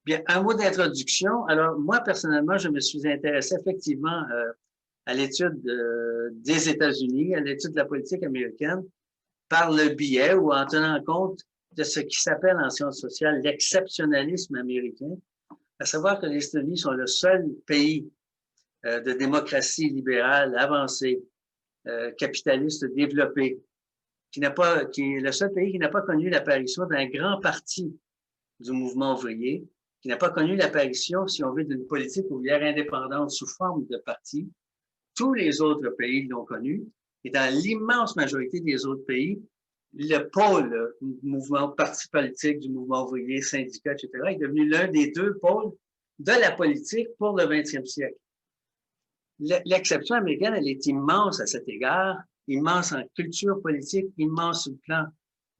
Bien, un mot d'introduction. Alors, moi, personnellement, je me suis intéressé effectivement à l'étude des États-Unis, à l'étude de la politique américaine, par le biais ou en tenant compte de ce qui s'appelle en sciences sociales l'exceptionnalisme américain, à savoir que les États-Unis sont le seul pays de démocratie libérale avancée, capitaliste développé, qui est le seul pays qui n'a pas connu l'apparition d'un grand parti du mouvement ouvrier, qui n'a pas connu l'apparition, si on veut, d'une politique ouvrière indépendante sous forme de parti. Tous les autres pays l'ont connu, et dans l'immense majorité des autres pays, le pôle mouvement parti politique du mouvement ouvrier, syndicat, etc., est devenu l'un des deux pôles de la politique pour le 20e siècle. L'exception américaine, elle est immense à cet égard, immense en culture politique, immense sur le plan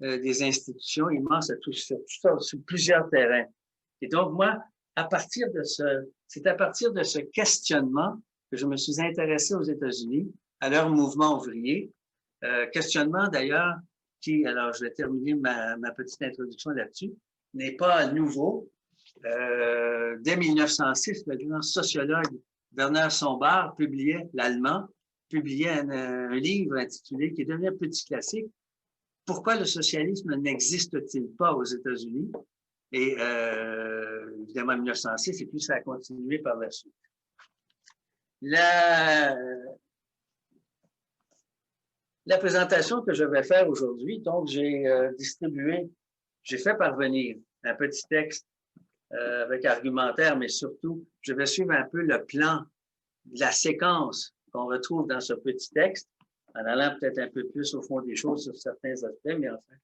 des institutions, immense à tout ça, sur plusieurs terrains. Et donc, moi, c'est à partir de ce questionnement que je me suis intéressé aux États-Unis, à leur mouvement ouvrier. Questionnement d'ailleurs qui, alors je vais terminer ma petite introduction là-dessus, n'est pas nouveau. Dès 1906, le grand sociologue Werner Sombart l'Allemand, publiait un livre intitulé, qui est devenu un petit classique, « Pourquoi le socialisme n'existe-t-il pas aux États-Unis ?» Et évidemment, en 1906, et puis ça a continué par la suite. La présentation que je vais faire aujourd'hui, donc j'ai fait parvenir un petit texte avec argumentaire, mais surtout, je vais suivre un peu le plan de la séquence qu'on retrouve dans ce petit texte, en allant peut-être un peu plus au fond des choses sur certains aspects, mais enfin,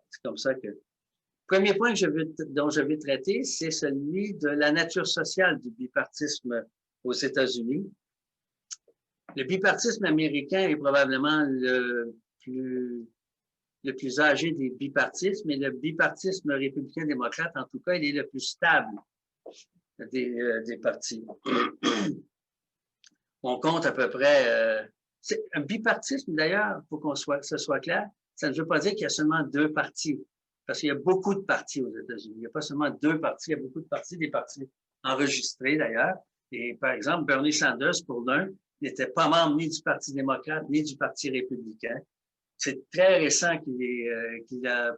c'est comme ça que... Premier point dont je vais traiter, c'est celui de la nature sociale du bipartisme aux États-Unis. Le bipartisme américain est probablement le plus âgé des bipartismes, mais le bipartisme républicain-démocrate, en tout cas, il est le plus stable des partis. On compte à peu près... un bipartisme, d'ailleurs, pour ce soit clair, ça ne veut pas dire qu'il y a seulement deux partis. Parce qu'il y a beaucoup de partis aux États-Unis. Il n'y a pas seulement deux partis, il y a beaucoup de partis, des partis enregistrés d'ailleurs. Et par exemple, Bernie Sanders, pour l'un, n'était pas membre ni du Parti démocrate ni du Parti républicain. C'est très récent qu'il a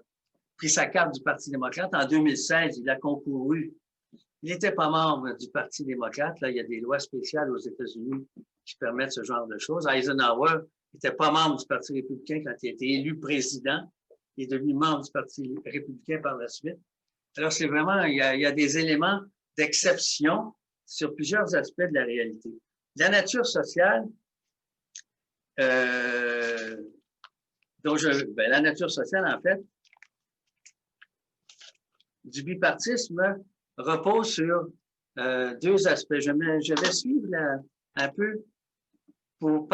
pris sa carte du Parti démocrate. En 2016, il a concouru. Il n'était pas membre du Parti démocrate. Là, il y a des lois spéciales aux États-Unis qui permettent ce genre de choses. Eisenhower n'était pas membre du Parti républicain quand il a été élu président. Il est devenu membre du Parti républicain par la suite. Alors, c'est vraiment, il y a des éléments d'exception sur plusieurs aspects de la réalité. La nature sociale, la nature sociale, en fait, du bipartisme repose sur deux aspects. Je vais suivre un peu pour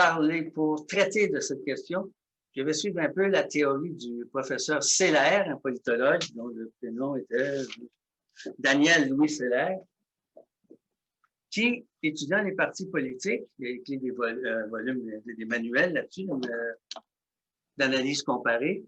traiter de cette question. Je vais suivre un peu la théorie du professeur Seller, un politologue, dont le prénom était Daniel Louis Seller, qui, étudiant les partis politiques, il a écrit des volumes, des manuels là-dessus, d'analyse comparée,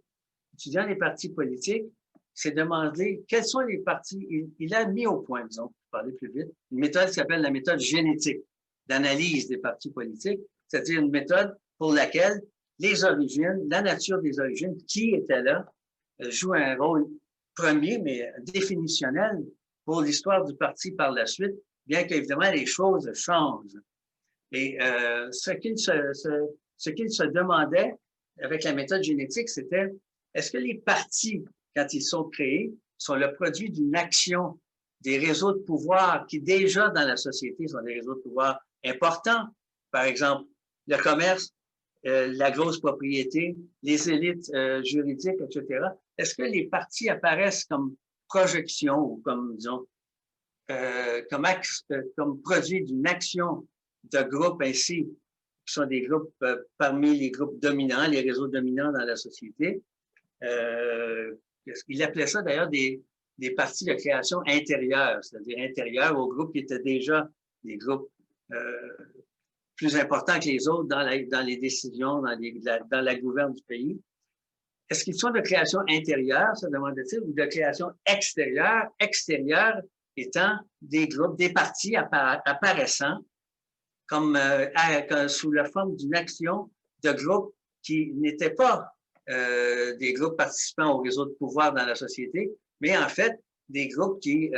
étudiant les partis politiques, s'est demandé quels sont les partis. Il a mis au point, disons, pour parler plus vite, une méthode qui s'appelle la méthode génétique d'analyse des partis politiques, c'est-à-dire une méthode pour laquelle les origines, la nature des origines, qui était là, joue un rôle premier, mais définitionnel pour l'histoire du parti par la suite, bien qu'évidemment les choses changent. Et ce qu'il se demandait avec la méthode génétique, c'était est-ce que les partis, quand ils sont créés, sont le produit d'une action des réseaux de pouvoir qui déjà dans la société sont des réseaux de pouvoir importants, par exemple le commerce, la grosse propriété, les élites juridiques, etc. Est-ce que les partis apparaissent comme projection ou comme, disons, comme produit d'une action de groupes ainsi, qui sont des groupes parmi les groupes dominants, les réseaux dominants dans la société? Il appelait ça d'ailleurs des partis de création intérieure, c'est-à-dire intérieure aux groupes qui étaient déjà des groupes plus importants que les autres dans les décisions, dans la gouverne du pays. Est-ce qu'ils sont de création intérieure, se demandait-il, ou de création extérieure? Extérieure, étant des groupes, des partis apparaissant comme sous la forme d'une action de groupes qui n'étaient pas des groupes participants au réseau de pouvoir dans la société, mais en fait des groupes qui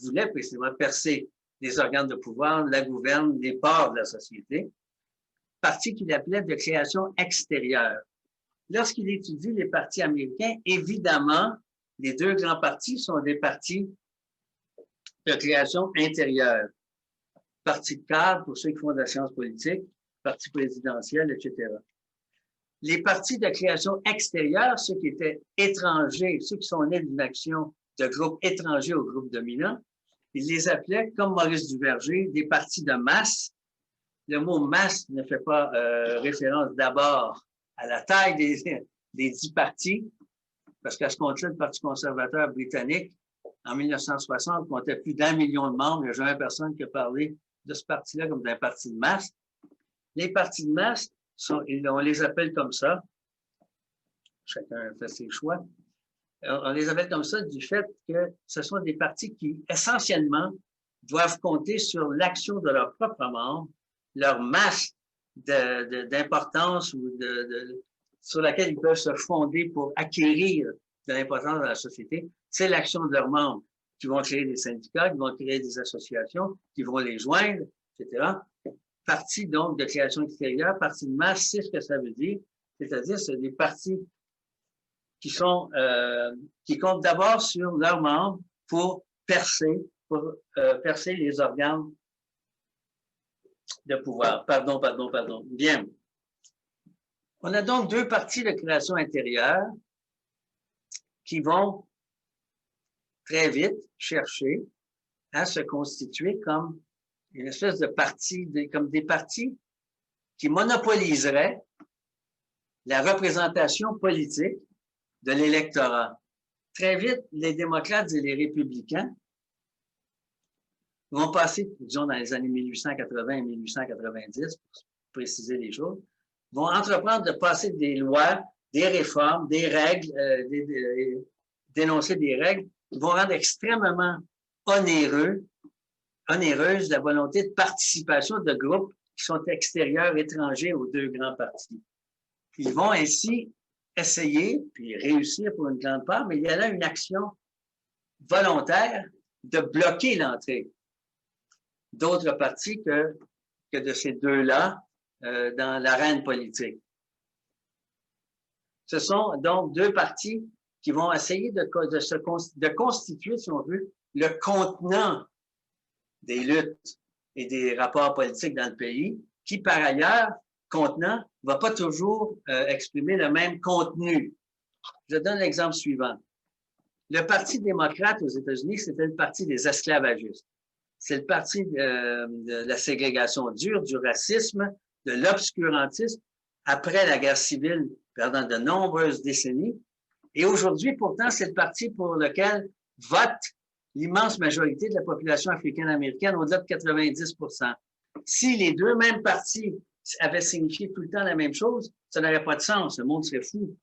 voulaient précisément percer les organes de pouvoir, la gouverne, les pores de la société, partis qu'il appelait de création extérieure. Lorsqu'il étudie les partis américains, évidemment, les deux grands partis sont des partis de création intérieure. Parti de cadre, pour ceux qui font de la science politique, parti présidentiel, etc. Les partis de création extérieure, ceux qui étaient étrangers, ceux qui sont nés d'une action de groupe étranger au groupe dominant, ils les appelaient, comme Maurice Duverger, des partis de masse. Le mot masse ne fait pas référence d'abord à la taille des 10 partis, parce qu'à ce compte-là, le Parti conservateur britannique, en 1960, comptait plus d'1 million de membres. Il n'y a jamais personne qui a parlé de ce parti-là comme d'un parti de masse. Les partis de masse, on les appelle comme ça. Chacun fait ses choix. On les appelle comme ça du fait que ce sont des partis qui, essentiellement, doivent compter sur l'action de leurs propres membres, leur masse d'importance ou sur laquelle ils peuvent se fonder pour acquérir de l'importance dans la société, c'est l'action de leurs membres qui vont créer des syndicats, qui vont créer des associations, qui vont les joindre, etc. Parti donc de création extérieure, parti de masse, c'est ce que ça veut dire. C'est-à-dire, c'est des partis qui comptent d'abord sur leurs membres pour percer les organes de pouvoir. Pardon. Bien. On a donc deux partis de création intérieure qui vont très vite chercher à se constituer comme une espèce de parti, comme des partis qui monopoliseraient la représentation politique de l'électorat. Très vite, les démocrates et les républicains vont passer, disons dans les années 1880 et 1890, pour préciser les choses, vont entreprendre de passer des lois, des réformes, des règles, d'énoncer des règles qui vont rendre extrêmement onéreuse la volonté de participation de groupes qui sont extérieurs, étrangers aux deux grands partis. Ils vont ainsi essayer, puis réussir pour une grande part, mais il y a là une action volontaire de bloquer l'entrée d'autres partis que de ces deux-là dans l'arène politique. Ce sont donc deux partis qui vont essayer de constituer, si on veut, le contenant des luttes et des rapports politiques dans le pays, qui, par ailleurs, contenant, ne va pas toujours exprimer le même contenu. Je donne l'exemple suivant. Le Parti démocrate aux États-Unis, c'était le parti des esclavagistes. C'est le parti de la ségrégation dure, du racisme, de l'obscurantisme, après la guerre civile pendant de nombreuses décennies. Et aujourd'hui, pourtant, c'est le parti pour lequel vote l'immense majorité de la population africaine-américaine, au-delà de 90%. Si les deux mêmes partis avaient signifié tout le temps la même chose, ça n'aurait pas de sens. Le monde serait fou.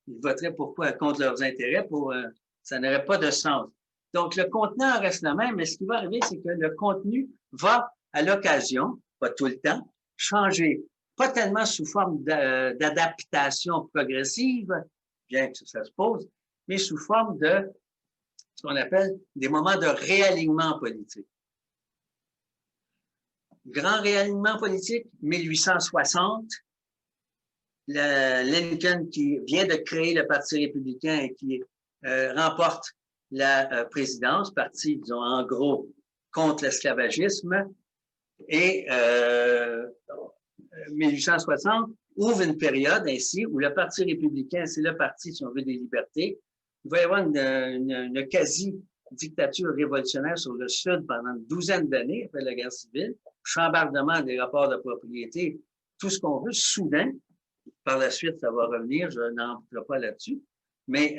Ils voteraient contre leurs intérêts, ça n'aurait pas de sens. Donc, le contenant reste le même, mais ce qui va arriver, c'est que le contenu va, à l'occasion, pas tout le temps, changer. Pas tellement sous forme d'adaptation progressive, bien que ça se pose, mais sous forme de ce qu'on appelle des moments de réalignement politique. Grand réalignement politique, 1860, Lincoln qui vient de créer le Parti républicain et qui remporte la présidence, parti, disons, en gros, contre l'esclavagisme, et 1860 ouvre une période ainsi où le Parti républicain, c'est le parti, si on veut, des libertés. Il va y avoir une quasi-dictature révolutionnaire sur le Sud pendant une douzaine d'années après la guerre civile, chambardement des rapports de propriété, tout ce qu'on veut, soudain. Par la suite, ça va revenir, je n'entrerai pas là-dessus. Mais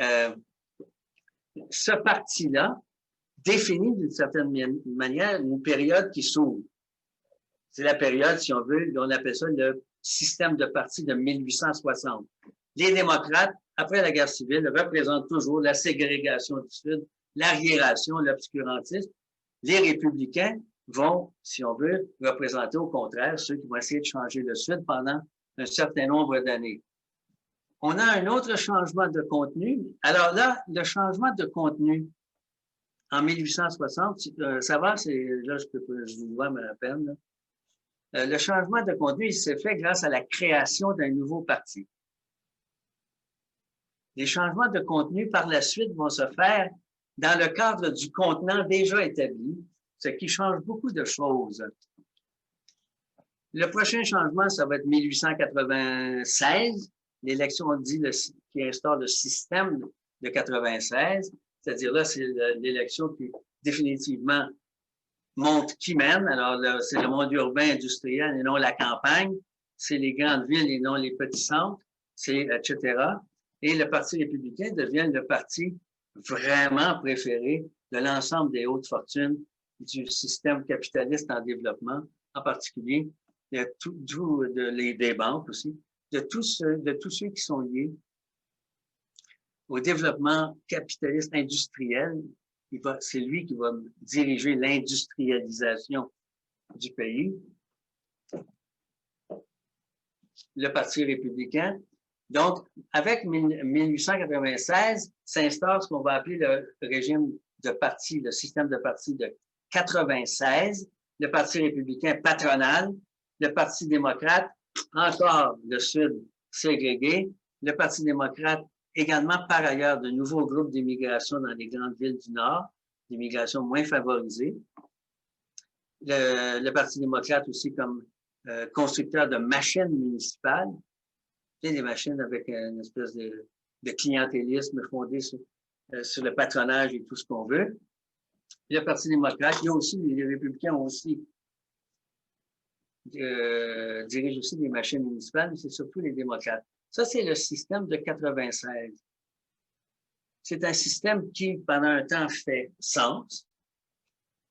ce parti-là définit d'une certaine manière une période qui s'ouvre. C'est la période, si on veut, on appelle ça le système de parti de 1860. Les démocrates, après la guerre civile, représentent toujours la ségrégation du Sud, l'arriération, l'obscurantisme, Les républicains vont, si on veut, représenter au contraire ceux qui vont essayer de changer le Sud pendant un certain nombre d'années. On a un autre changement de contenu. Alors là, le changement de contenu en 1860, ça va, là, je vous vois à peine. Le changement de contenu, il s'est fait grâce à la création d'un nouveau parti. Les changements de contenu, par la suite, vont se faire dans le cadre du contenant déjà établi, ce qui change beaucoup de choses. Le prochain changement, ça va être 1896, l'élection, on dit, qui instaure le système de 96, c'est-à-dire là, c'est l'élection qui définitivement montre qui mène. Alors, c'est le monde urbain industriel et non la campagne. C'est les grandes villes et non les petits centres, etc. Et le Parti républicain devient le parti vraiment préféré de l'ensemble des hautes fortunes du système capitaliste en développement, en particulier des banques aussi, de tous ceux qui sont liés au développement capitaliste industriel. C'est lui qui va diriger l'industrialisation du pays. Le Parti républicain. Donc, avec 1896, s'instaure ce qu'on va appeler le régime de parti, le système de parti de 96, le Parti républicain patronal, le Parti démocrate, encore le Sud ségrégué, le Parti démocrate également par ailleurs de nouveaux groupes d'immigration dans les grandes villes du Nord, d'immigration moins favorisée. Le Parti démocrate aussi comme constructeur de machines municipales, des machines avec une espèce de clientélisme fondé sur le patronage et tout ce qu'on veut. Le Parti démocrate, il y a aussi, les républicains ont aussi dirigent aussi des machines municipales, mais c'est surtout les démocrates. Ça, c'est le système de 96. C'est un système qui, pendant un temps, fait sens,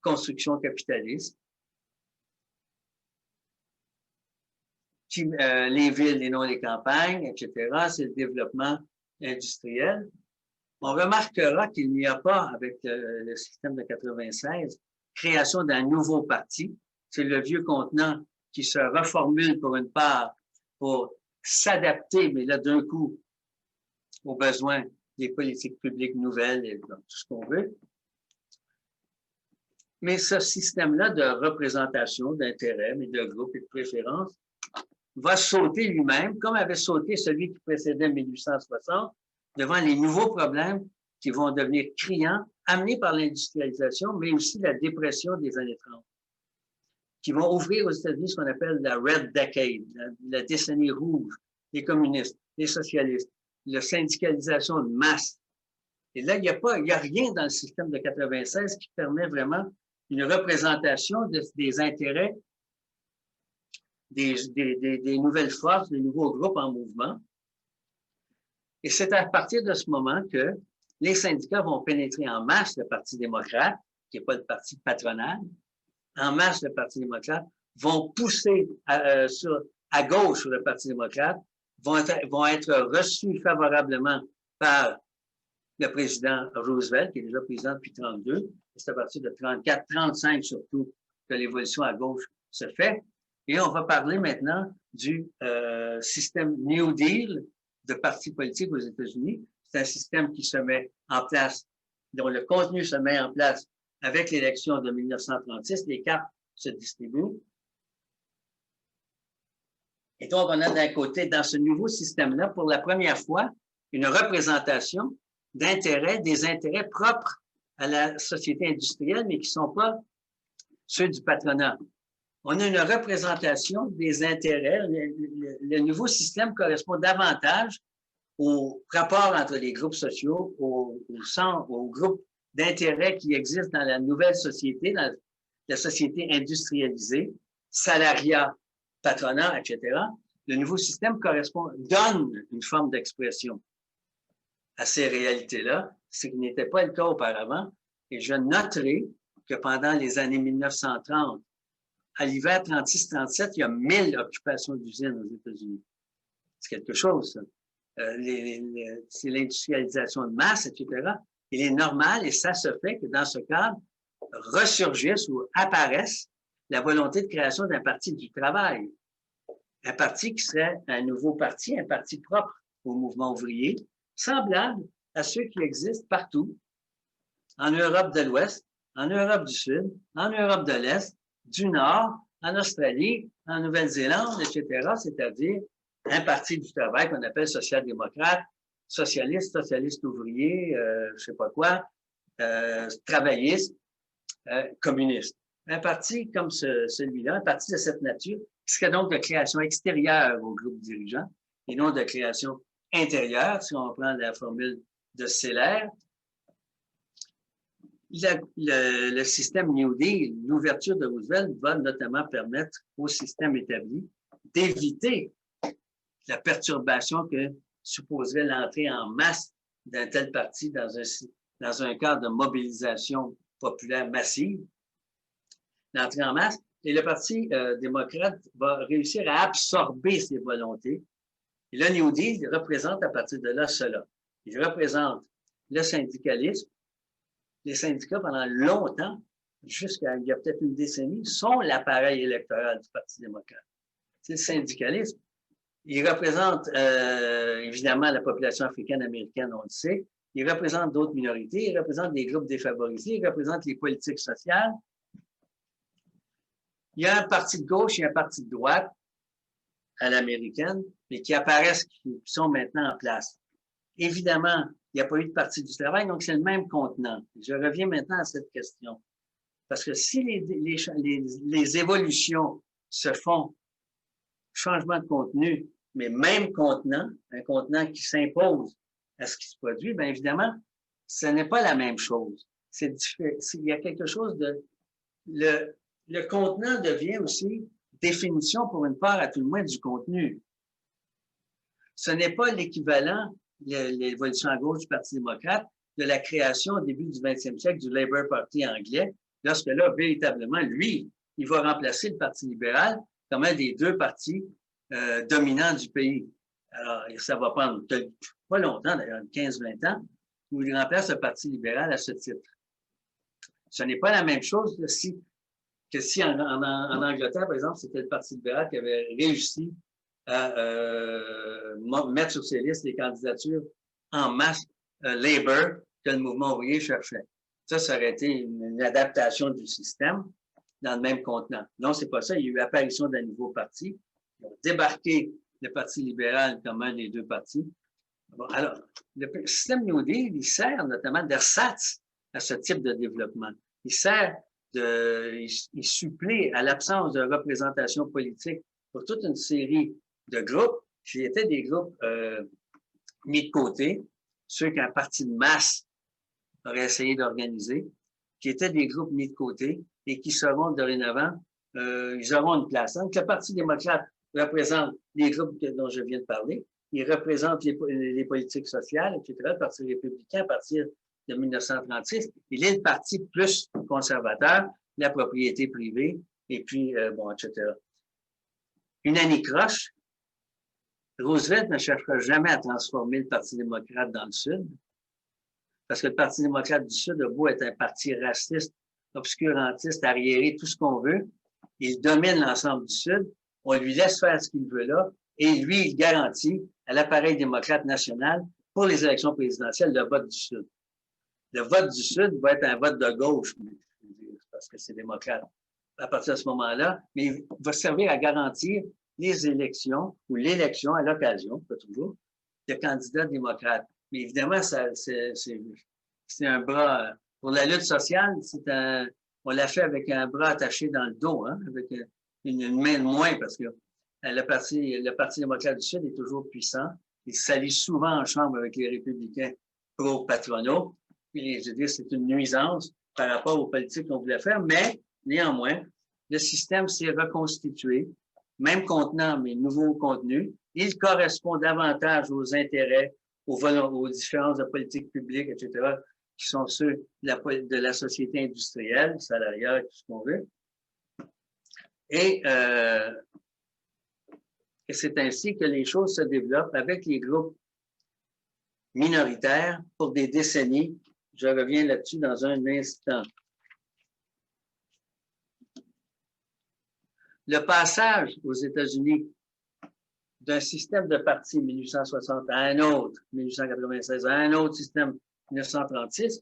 construction capitaliste, les villes et non les campagnes, etc. C'est le développement industriel. On remarquera qu'il n'y a pas, avec le système de 96, création d'un nouveau parti. C'est le vieux contenant qui se reformule pour une part pour s'adapter, mais là, d'un coup, aux besoins des politiques publiques nouvelles et tout ce qu'on veut. Mais ce système-là de représentation d'intérêts, mais de groupes et de préférences va sauter lui-même, comme avait sauté celui qui précédait 1860, devant les nouveaux problèmes qui vont devenir criants, amenés par l'industrialisation, mais aussi la dépression des années 30, qui vont ouvrir aux États-Unis ce qu'on appelle la Red Decade, la décennie rouge, les communistes, les socialistes, la syndicalisation de masse. Et là, il n'y a rien dans le système de 96 qui permet vraiment une représentation des intérêts des nouvelles forces, des nouveaux groupes en mouvement. Et c'est à partir de ce moment que les syndicats vont pénétrer en masse le Parti démocrate, qui n'est pas le parti patronal. En masse, le Parti démocrate vont pousser à gauche sur le Parti démocrate, vont être reçus favorablement par le président Roosevelt, qui est déjà président depuis 1932. C'est à partir de 1934, 1935 surtout, que l'évolution à gauche se fait. Et on va parler maintenant du système New Deal de partis politiques aux États-Unis. C'est un système qui se met en place, dont le contenu se met en place avec l'élection de 1936. Les cartes se distribuent. Et donc, on a d'un côté, dans ce nouveau système-là, pour la première fois, une représentation d'intérêts, des intérêts propres à la société industrielle, mais qui ne sont pas ceux du patronat. On a une représentation des intérêts. Le nouveau système correspond davantage au rapport entre les groupes sociaux, au groupe d'intérêts qui existent dans la nouvelle société, dans la société industrialisée, salariat, patronat, etc. Le nouveau système donne une forme d'expression à ces réalités-là, ce qui n'était pas le cas auparavant. Et je noterai que pendant les années 1930, à l'hiver 36-37, il y a 1000 occupations d'usines aux États-Unis. C'est quelque chose, ça. C'est l'industrialisation de masse, etc. Il est normal, et ça se fait que dans ce cadre, ressurgisse ou apparaisse la volonté de création d'un parti du travail. Un parti qui serait un nouveau parti, un parti propre au mouvement ouvrier, semblable à ceux qui existent partout, en Europe de l'Ouest, en Europe du Sud, en Europe de l'Est, du Nord, en Australie, en Nouvelle-Zélande, etc., c'est-à-dire un parti du travail qu'on appelle social-démocrate, socialiste, socialiste ouvrier, je sais pas quoi, travailliste, communiste. Un parti comme celui-là, un parti de cette nature, qui serait donc de création extérieure au groupe dirigeant et non de création intérieure, si on prend la formule de Seller. Le système New Deal, l'ouverture de Roosevelt va notamment permettre au système établi d'éviter la perturbation que supposerait l'entrée en masse d'un tel parti dans un cadre de mobilisation populaire massive, l'entrée en masse, et le Parti démocrate va réussir à absorber ces volontés. Et le New Deal représente à partir de là cela. Il représente le syndicalisme. Les syndicats, pendant longtemps, jusqu'à il y a peut-être une décennie, sont l'appareil électoral du Parti démocrate. C'est le syndicalisme. Il représente évidemment la population africaine-américaine, on le sait. Il représente d'autres minorités. Il représente des groupes défavorisés. Il représente les politiques sociales. Il y a un parti de gauche et un parti de droite à l'américaine, mais qui apparaissent, qui sont maintenant en place. Évidemment, il n'y a pas eu de parti du travail, donc c'est le même contenant. Je reviens maintenant à cette question. Parce que si les évolutions se font, changement de contenu, mais même contenant, un contenant qui s'impose à ce qui se produit, bien évidemment, ce n'est pas la même chose. Il y a quelque chose de... Le contenant devient aussi définition, pour une part, à tout le moins, du contenu. Ce n'est pas l'équivalent, l'évolution à gauche du Parti démocrate, de la création au début du 20e siècle du Labour Party anglais, lorsque là, véritablement, lui, il va remplacer le Parti libéral comme un des deux partis dominants du pays. Alors, ça va prendre pas longtemps, d'ailleurs, 15-20 ans, où il remplace le Parti libéral à ce titre. Ce n'est pas la même chose que si en Angleterre, par exemple, c'était le Parti libéral qui avait réussi à mettre sur ses listes les candidatures en masse Labour que le mouvement ouvrier cherchait. Ça aurait été une adaptation du système dans le même contenant. Non, c'est pas ça. Il y a eu l'apparition d'un nouveau parti. Ils ont débarqué le Parti libéral comme un des deux partis. Bon, alors, le système New Deal, il sert notamment d'ersatz à ce type de développement. Il supplée à l'absence de représentation politique pour toute une série de groupes qui étaient des groupes mis de côté, ceux qu'un parti de masse aurait essayé d'organiser, qui étaient des groupes mis de côté et qui seront dorénavant, ils auront une place. Donc, le Parti démocrate représente les groupes dont je viens de parler, il représente les politiques sociales, etc. Le Parti républicain, à partir de 1936, il est le parti plus conservateur, la propriété privée, et puis, bon, etc. Une anicroche, Roosevelt ne cherchera jamais à transformer le Parti démocrate dans le Sud, parce que le Parti démocrate du Sud a beau être un parti raciste, obscurantiste, arriéré, tout ce qu'on veut, il domine l'ensemble du Sud, on lui laisse faire ce qu'il veut là, et lui, il garantit à l'appareil démocrate national, pour les élections présidentielles, le vote du Sud. Le vote du Sud va être un vote de gauche, parce que c'est démocrate à partir de ce moment-là, mais il va servir à garantir les élections ou l'élection à l'occasion, pas toujours, de candidats démocrates. Mais évidemment, c'est un bras, pour la lutte sociale, on l'a fait avec un bras attaché dans le dos, hein, avec une main de moins, parce que le Parti démocrate du Sud est toujours puissant. Il s'allie souvent en chambre avec les républicains pro-patronaux. Puis, je veux dire, c'est une nuisance par rapport aux politiques qu'on voulait faire, mais néanmoins, le système s'est reconstitué, même contenant, mais nouveau contenu. Il correspond davantage aux intérêts, aux différences de politique publique, etc., qui sont ceux de la société industrielle, salariale, tout ce qu'on veut. Et c'est ainsi que les choses se développent avec les groupes minoritaires pour des décennies. Je reviens là-dessus dans un instant. Le passage aux États-Unis d'un système de partis 1860 à un autre, 1896 à un autre système 1936,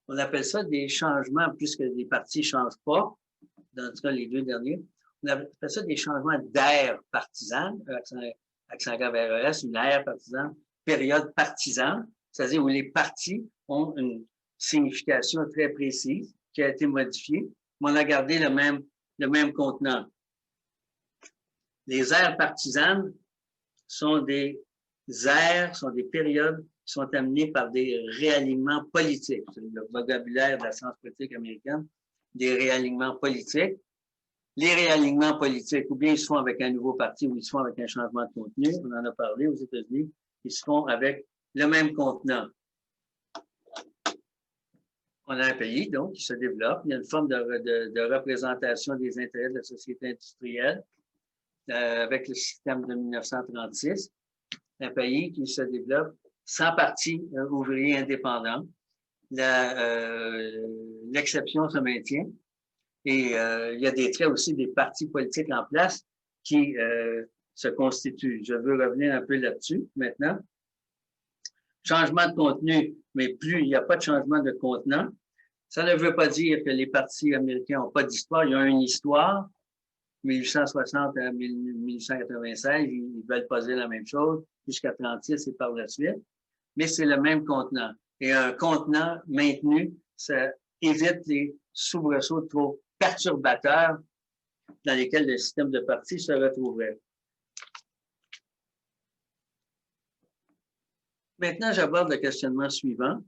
on appelle ça des changements, puisque les partis ne changent pas, dans tout cas les deux derniers, on appelle ça des changements d'ère partisane, accent grave RES, une ère partisane, période partisane, c'est-à-dire où les partis ont une signification très précise qui a été modifiée, mais on a gardé le même contenant. Les aires partisanes sont des aires, sont des périodes qui sont amenées par des réalignements politiques. C'est le vocabulaire de la science politique américaine, des réalignements politiques. Les réalignements politiques, ou bien ils se font avec un nouveau parti, ou ils se font avec un changement de contenu. On en a parlé aux États-Unis. Ils se font avec le même contenant. On a un pays, donc, qui se développe. Il y a une forme de représentation des intérêts de la société industrielle avec le système de 1936. Un pays qui se développe sans parti ouvrier indépendant. L'exception se maintient. Et il y a des traits aussi des partis politiques en place qui se constituent. Je veux revenir un peu là-dessus maintenant. Changement de contenu, mais plus il n'y a pas de changement de contenant. Ça ne veut pas dire que les partis américains n'ont pas d'histoire. Ils ont une histoire. 1860 à 1896, ils veulent pas dire la même chose, jusqu'à 36 et par la suite. Mais c'est le même contenant. Et un contenant maintenu, ça évite les soubresauts trop perturbateurs dans lesquels le système de partis se retrouverait. Maintenant, j'aborde le questionnement suivant.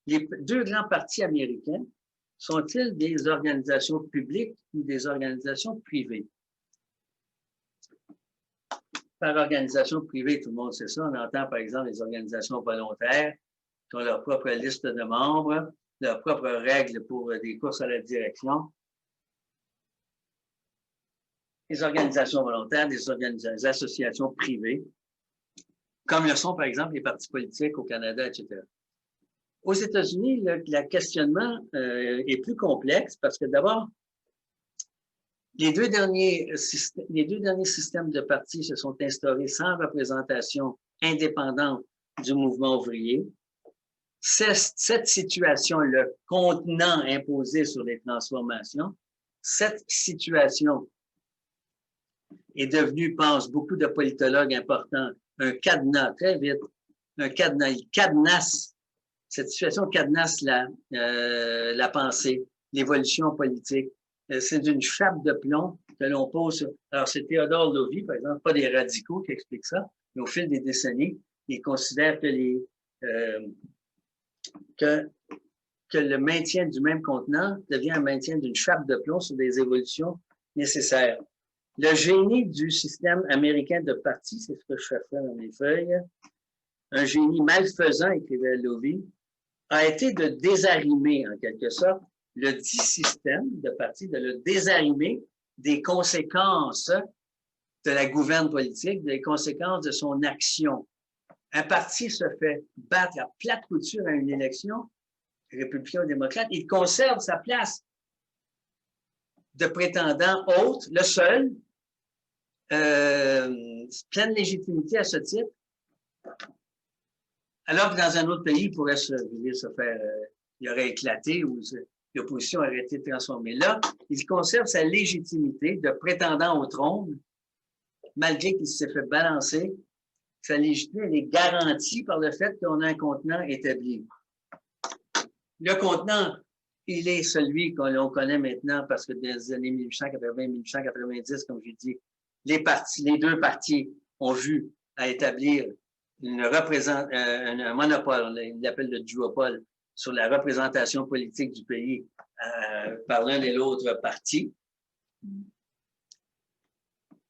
Les deux grands partis américains sont-ils des organisations publiques ou des organisations privées? Par organisation privée, tout le monde sait ça. On entend, par exemple, les organisations volontaires qui ont leur propre liste de membres, leurs propres règles pour des courses à la direction. Les organisations volontaires, des associations privées, comme le sont, par exemple, les partis politiques au Canada, etc. Aux États-Unis, le questionnement est plus complexe parce que d'abord, les deux derniers systèmes de partis se sont instaurés sans représentation indépendante du mouvement ouvrier. Cette situation, le contenant imposé sur les transformations, cette situation est devenue, pensent beaucoup de politologues importants, un cadenas, très vite, un cadenas, il cadenasse. Cette situation cadenasse la pensée, l'évolution politique. C'est d'une chape de plomb que l'on pose. Alors, c'est Théodore Lovi, par exemple, pas des radicaux qui expliquent ça, mais au fil des décennies, ils considèrent que que le maintien du même contenant devient un maintien d'une chape de plomb sur des évolutions nécessaires. Le génie du système américain de partis, c'est ce que je fais dans mes feuilles, un génie malfaisant, écrivait Lovi, a été de désarimer, en quelque sorte, le dit système de parti, de le désarimer des conséquences de la gouverne politique, des conséquences de son action. Un parti se fait battre à plate couture à une élection, républicain ou démocrate, il conserve sa place de prétendant hôte, le seul, pleine légitimité à ce titre, alors que dans un autre pays, il pourrait se faire, il aurait éclaté ou l'opposition aurait été transformée. Là, il conserve sa légitimité de prétendant au trône, malgré qu'il s'est fait balancer. Sa légitimité est garantie par le fait qu'on a un contenant établi. Le contenant, il est celui qu'on connaît maintenant parce que dans les années 1880-1890, comme j'ai dit, les deux partis ont vu à établir un monopole, il l'appelle le duopole, sur la représentation politique du pays par l'un et l'autre parti.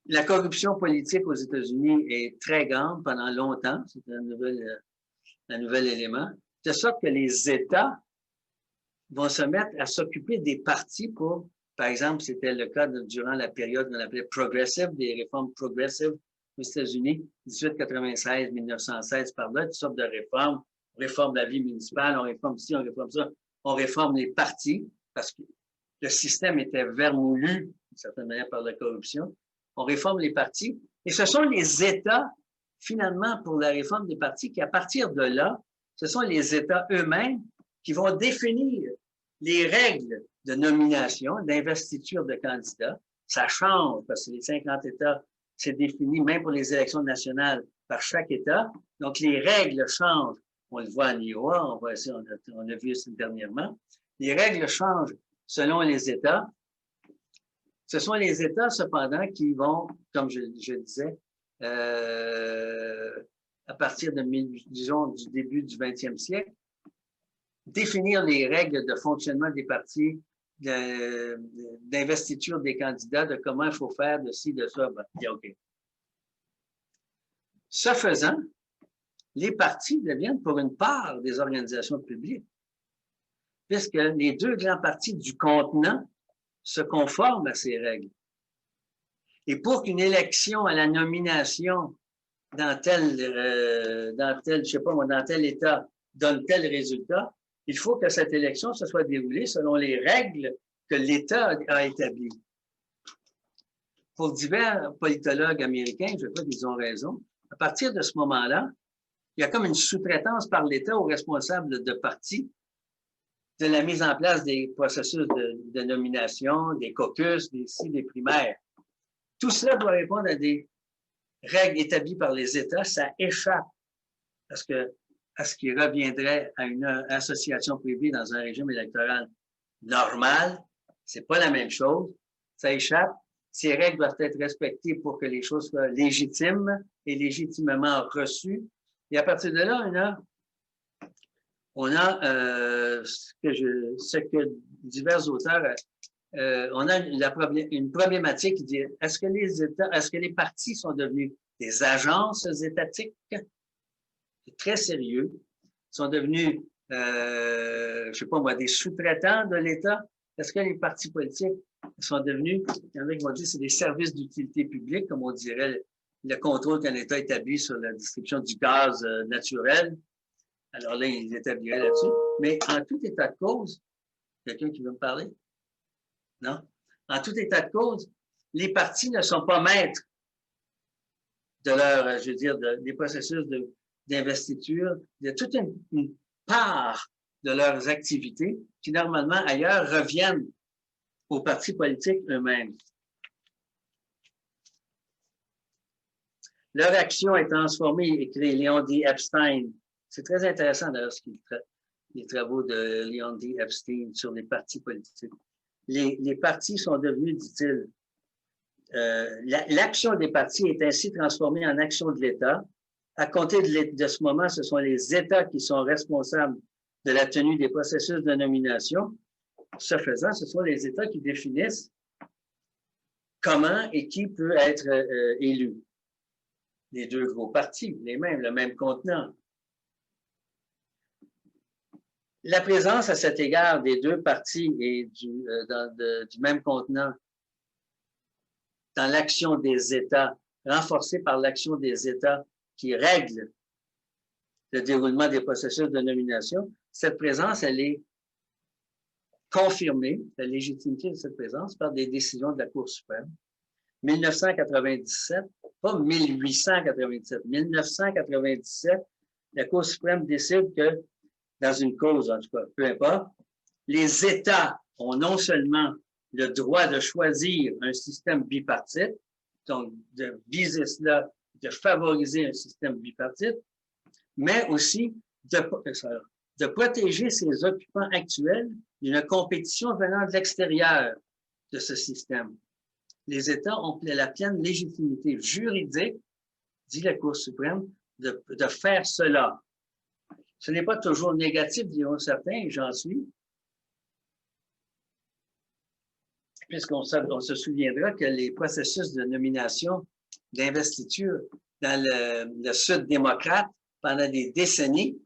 La corruption politique aux États-Unis est très grande pendant longtemps, c'est un nouvel élément, de sorte que les États vont se mettre à s'occuper des partis pour, par exemple, c'était le cas durant la période qu'on appelait progressive, des réformes progressives aux États-Unis, 1896-1916 par là, toutes sortes de réformes. On réforme la vie municipale, on réforme ci, on réforme ça, on réforme les partis, parce que le système était vermoulu certaine manière par la corruption. On réforme les partis. Et ce sont les États, finalement, pour la réforme des partis, qui, à partir de là, ce sont les États eux-mêmes qui vont définir les règles de nomination, d'investiture de candidats. Ça change parce que les 50 États, c'est défini, même pour les élections nationales, par chaque État. Donc, les règles changent. On le voit en Iowa, on a vu ça dernièrement. Les règles changent selon les États. Ce sont les États, cependant, qui vont, comme je disais, à partir de, disons, du début du 20e siècle, définir les règles de fonctionnement des partis, d'investiture des candidats, de comment il faut faire, de ci, de ça. Ben, OK. Ce faisant, les partis deviennent pour une part des organisations publiques, puisque les deux grands partis du continent se conforment à ces règles. Et pour qu'une élection à la nomination dans tel, je sais pas moi, dans tel État donne tel résultat, il faut que cette élection se soit déroulée selon les règles que l'État a établies. Pour divers politologues américains, je crois qu'ils ont raison, à partir de ce moment-là, il y a comme une sous-traitance par l'État aux responsables de partis de la mise en place des processus de nomination, des caucus, des primaires. Tout cela doit répondre à des règles établies par les États. Ça échappe à ce qui reviendrait à une association privée dans un régime électoral normal. C'est pas la même chose. Ça échappe. Ces règles doivent être respectées pour que les choses soient légitimes et légitimement reçues. Et à partir de là, on a ce que divers auteurs, on a une problématique qui dit, est-ce que les partis sont devenus des agences étatiques? C'est très sérieux. Ils sont devenus, je sais pas moi, des sous-traitants de l'État. Est-ce que les partis politiques sont devenus, il y en a qui vont dire, c'est des services d'utilité publique, comme on dirait, le contrôle qu'un État établit sur la distribution du gaz naturel. Alors là, ils établiraient là-dessus. Mais en tout état de cause, quelqu'un qui veut me parler? Non? En tout état de cause, les partis ne sont pas maîtres de leur, je veux dire, des processus d'investiture. Il y a toute une part de leurs activités qui, normalement, ailleurs, reviennent aux partis politiques eux-mêmes. Leur action est transformée, écrit Léon D. Epstein. C'est très intéressant, d'ailleurs, les travaux de Léon D. Epstein sur les partis politiques. Les partis sont devenus, dit-il, l'action des partis est ainsi transformée en action de l'État. À compter de ce moment, ce sont les États qui sont responsables de la tenue des processus de nomination. Ce faisant, ce sont les États qui définissent comment et qui peut être élu. Les deux gros partis, le même contenant. La présence à cet égard des deux partis et du même contenant dans l'action des États, renforcée par l'action des États qui règlent le déroulement des processus de nomination, cette présence, elle est confirmée, la légitimité de cette présence, par des décisions de la Cour suprême. 1997, pas 1897, 1997, la Cour suprême décide que, dans une cause, en tout cas, peu importe, les États ont non seulement le droit de choisir un système bipartite, donc de viser cela, de favoriser un système bipartite, mais aussi de protéger ses occupants actuels d'une compétition venant de l'extérieur de ce système. Les États ont la pleine légitimité juridique, dit la Cour suprême, de faire cela. Ce n'est pas toujours négatif, diront certains, et j'en suis, puisqu'on se souviendra que les processus de nomination, d'investiture dans le Sud démocrate, pendant des décennies,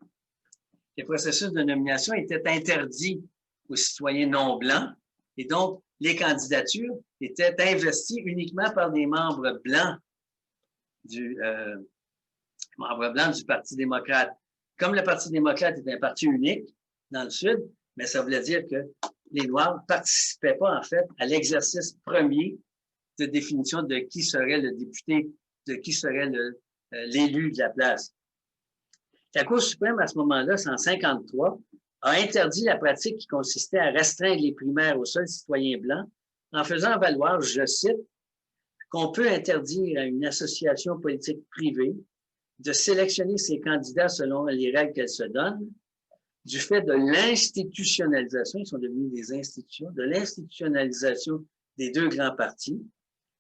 les processus de nomination étaient interdits aux citoyens non blancs, et donc les candidatures étaient investies uniquement par des membres blancs du Parti démocrate. Comme le Parti démocrate est un parti unique dans le Sud, mais ça voulait dire que les Noirs ne participaient pas, en fait, à l'exercice premier de définition de qui serait le député, de qui serait l'élu de la place. La Cour suprême, à ce moment-là, c'est en 1953, a interdit la pratique qui consistait à restreindre les primaires aux seuls citoyens blancs en faisant valoir, je cite, qu'on peut interdire à une association politique privée de sélectionner ses candidats selon les règles qu'elle se donne, du fait de l'institutionnalisation, ils sont devenus des institutions, de l'institutionnalisation des deux grands partis,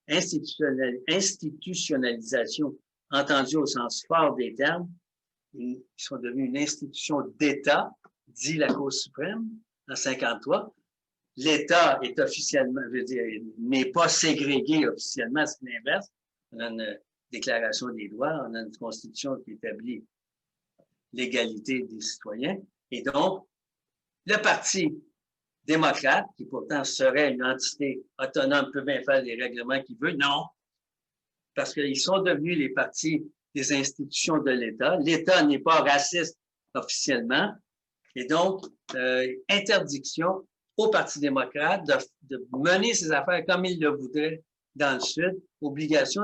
institutionnalisation entendue au sens fort des termes, ils sont devenus une institution d'État, dit la Cour suprême en 1953. L'État est officiellement, je veux dire, n'est pas ségrégué officiellement, c'est l'inverse. On a une déclaration des droits, on a une constitution qui établit l'égalité des citoyens. Et donc, le Parti démocrate, qui pourtant serait une entité autonome, peut bien faire les règlements qu'il veut, non. Parce qu'ils sont devenus les partis des institutions de l'État. L'État n'est pas raciste officiellement. Et donc, interdiction au Parti démocrate de mener ses affaires comme il le voudrait dans le Sud, obligation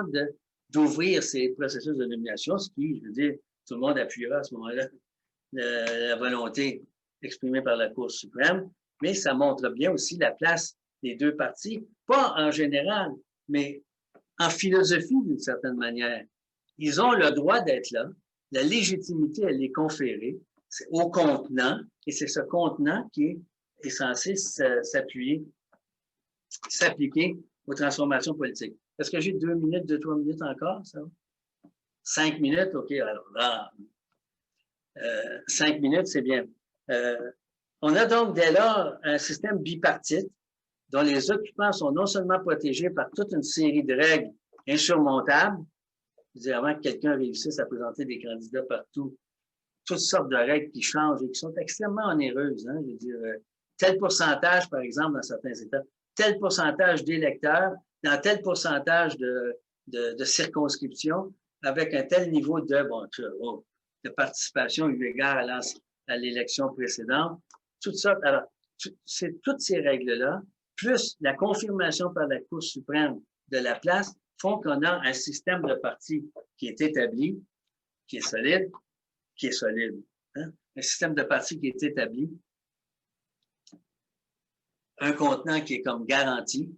d'ouvrir ces processus de nomination, ce qui, je veux dire, tout le monde appuiera à ce moment-là la volonté exprimée par la Cour suprême, mais ça montre bien aussi la place des deux partis, pas en général, mais en philosophie d'une certaine manière. Ils ont le droit d'être là, la légitimité, elle est conférée, c'est au contenant, et c'est ce contenant qui est censé s'appliquer aux transformations politiques. Est-ce que j'ai 2 minutes, 3 minutes encore, ça? 5 minutes? OK, alors là, 5 minutes, c'est bien. On a donc dès lors un système bipartite dont les occupants sont non seulement protégés par toute une série de règles insurmontables, je veux dire, avant que quelqu'un réussisse à présenter des candidats partout, toutes sortes de règles qui changent et qui sont extrêmement onéreuses. Hein, je veux dire, tel pourcentage, par exemple, dans certains États, tel pourcentage d'électeurs, dans tel pourcentage de circonscriptions, avec un tel niveau de participation eu égard à l'élection précédente. Toutes sortes. Alors, c'est toutes ces règles-là, plus la confirmation par la Cour suprême de la place, font qu'on a un système de partis qui est établi, qui est solide, hein? Un système de partis qui est établi, un contenant qui est comme garanti,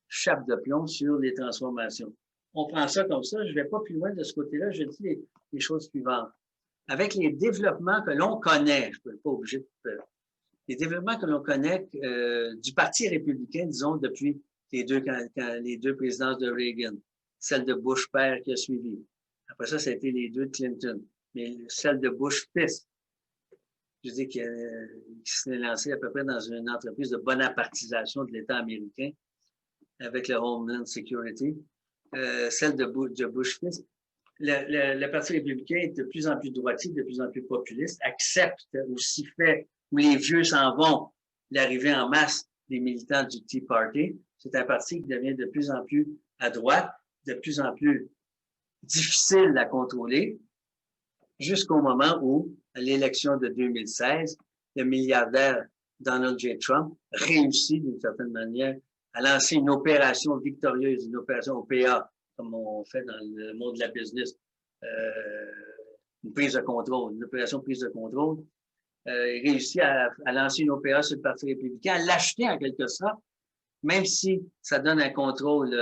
chape de plomb sur les transformations. On prend ça comme ça, je ne vais pas plus loin de ce côté-là, je dis les choses suivantes. Avec les développements que l'on connaît, je ne suis pas obligé de... Les développements que l'on connaît du Parti républicain, disons, depuis les deux présidences de Reagan, celle de Bush père qui a suivi. Après ça a été les deux de Clinton. Mais celle de Bush fils, je dis qui s'est lancé à peu près dans une entreprise de bonapartisation de l'État américain avec le Homeland Security. Celle de Bush fils. Le Parti républicain est de plus en plus droitier, de plus en plus populiste, accepte aussi fait où les vieux s'en vont l'arrivée en masse des militants du Tea Party. C'est un parti qui devient de plus en plus à droite, de plus en plus difficile à contrôler, jusqu'au moment où, à l'élection de 2016, le milliardaire Donald J. Trump réussit d'une certaine manière à lancer une opération victorieuse, une opération OPA, comme on fait dans le monde de la business, une prise de contrôle, une opération prise de contrôle. Il réussit à lancer une OPA sur le Parti républicain, à l'acheter en quelque sorte, même si ça donne un contrôle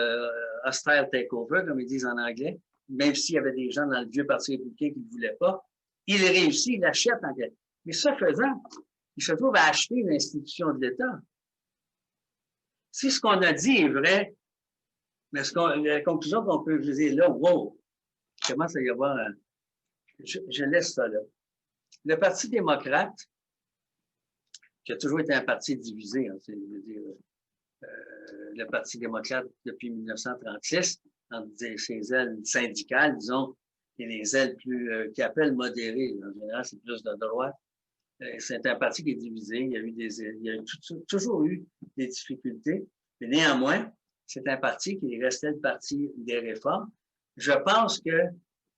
hostile takeover, comme ils disent en anglais, même s'il y avait des gens dans le vieux Parti républicain qui ne le voulaient pas. Il réussit, il l'achète en quelque sorte. Mais ce faisant, il se trouve à acheter une institution de l'État. Si ce qu'on a dit est vrai, mais la conclusion qu'on peut dire là, wow, il commence à y avoir, je laisse ça là. Le Parti démocrate, qui a toujours été un parti divisé, hein, je veux dire, le Parti démocrate depuis 1936, entre ses ailes syndicales, disons, et les ailes plus qui appellent modérées. En général, c'est plus de droite. C'est un parti qui est divisé. Il y a toujours eu des difficultés, mais néanmoins, c'est un parti qui restait le parti des réformes. Je pense que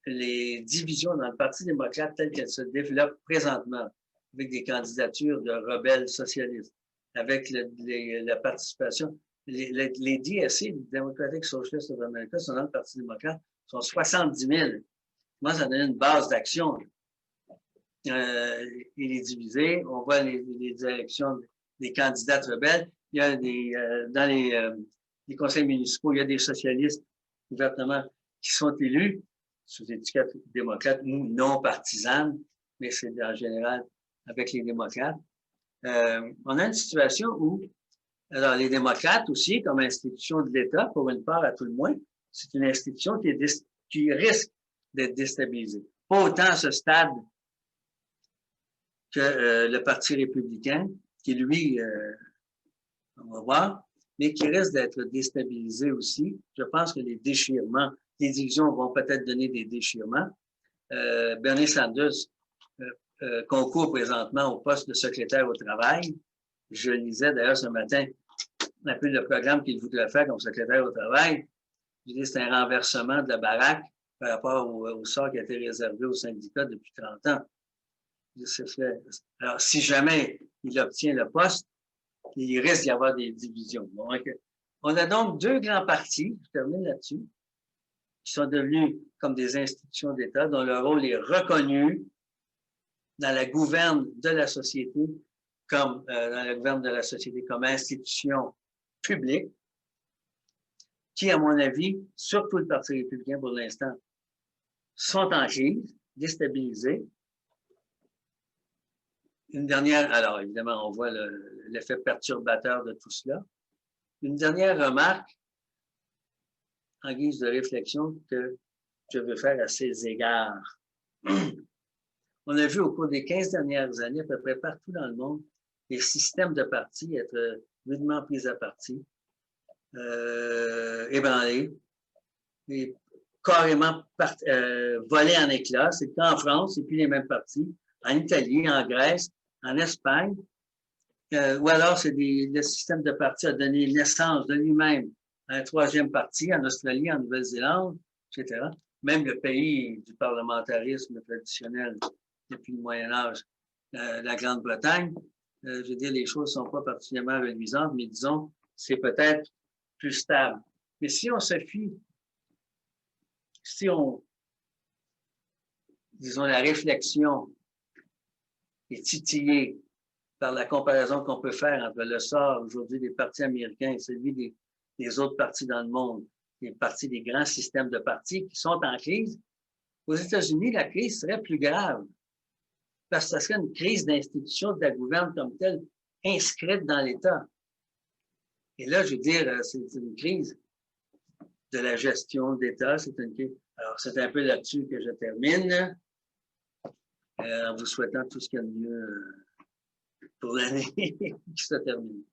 les divisions dans le Parti démocrate telles qu'elles se développent présentement, avec des candidatures de rebelles socialistes, avec la participation, les DSC, Democratic Socialists of America, sont dans le Parti démocrate, sont 70 000. Moi, ça donne une base d'action. Il est divisé. On voit les élections des candidats rebelles. Il y a dans les conseils municipaux, il y a des socialistes ouvertement qui sont élus sous étiquette démocrate ou non partisane, mais c'est en général avec les démocrates. On a une situation où, alors les démocrates aussi, comme institution de l'État, pour une part à tout le moins, c'est une institution qui risque d'être déstabilisée. Pas autant à ce stade que le Parti républicain, qui lui, on va voir, mais qui risque d'être déstabilisé aussi. Je pense que les déchirements, les divisions vont peut-être donner des déchirements. Bernie Sanders concourt présentement au poste de secrétaire au travail. Je lisais d'ailleurs ce matin un peu le programme qu'il voudrait faire comme secrétaire au travail. Je dis c'est un renversement de la baraque par rapport au sort qui a été réservé aux syndicats depuis 30 ans. Alors, si jamais il obtient le poste, il risque d'y avoir des divisions. Bon, on a donc deux grands partis, je termine là-dessus, qui sont devenus comme des institutions d'État, dont le rôle est reconnu dans la gouverne de la société comme institution publique, qui, à mon avis, surtout le Parti républicain pour l'instant, sont en crise, déstabilisés. Une dernière, alors évidemment, on voit l'effet perturbateur de tout cela. Une dernière remarque en guise de réflexion que je veux faire à ces égards. On a vu au cours des 15 dernières années, à peu près partout dans le monde, les systèmes de partis être rudement pris à partie, ébranlés, et carrément volés en éclats. C'est qu'en France, c'est plus les mêmes partis. En Italie, en Grèce, en Espagne, ou alors le système de parti a donné naissance de lui-même à un troisième parti en Australie, en Nouvelle-Zélande, etc. Même le pays du parlementarisme traditionnel depuis le Moyen-Âge, la Grande-Bretagne, je veux dire, les choses ne sont pas particulièrement reluisantes, mais disons, c'est peut-être plus stable. Mais si on se fie, disons, la réflexion est titillée par la comparaison qu'on peut faire entre le sort aujourd'hui des partis américains et celui des autres partis dans le monde, les partis des grands systèmes de partis qui sont en crise, aux États-Unis, la crise serait plus grave parce que ça serait une crise d'institution de la gouverne comme telle inscrite dans l'État. Et là, je veux dire, c'est une crise de la gestion d'État. Alors, c'est un peu là-dessus que je termine, en vous souhaitant tout ce qu'il y a de mieux pour l'année qui se termine.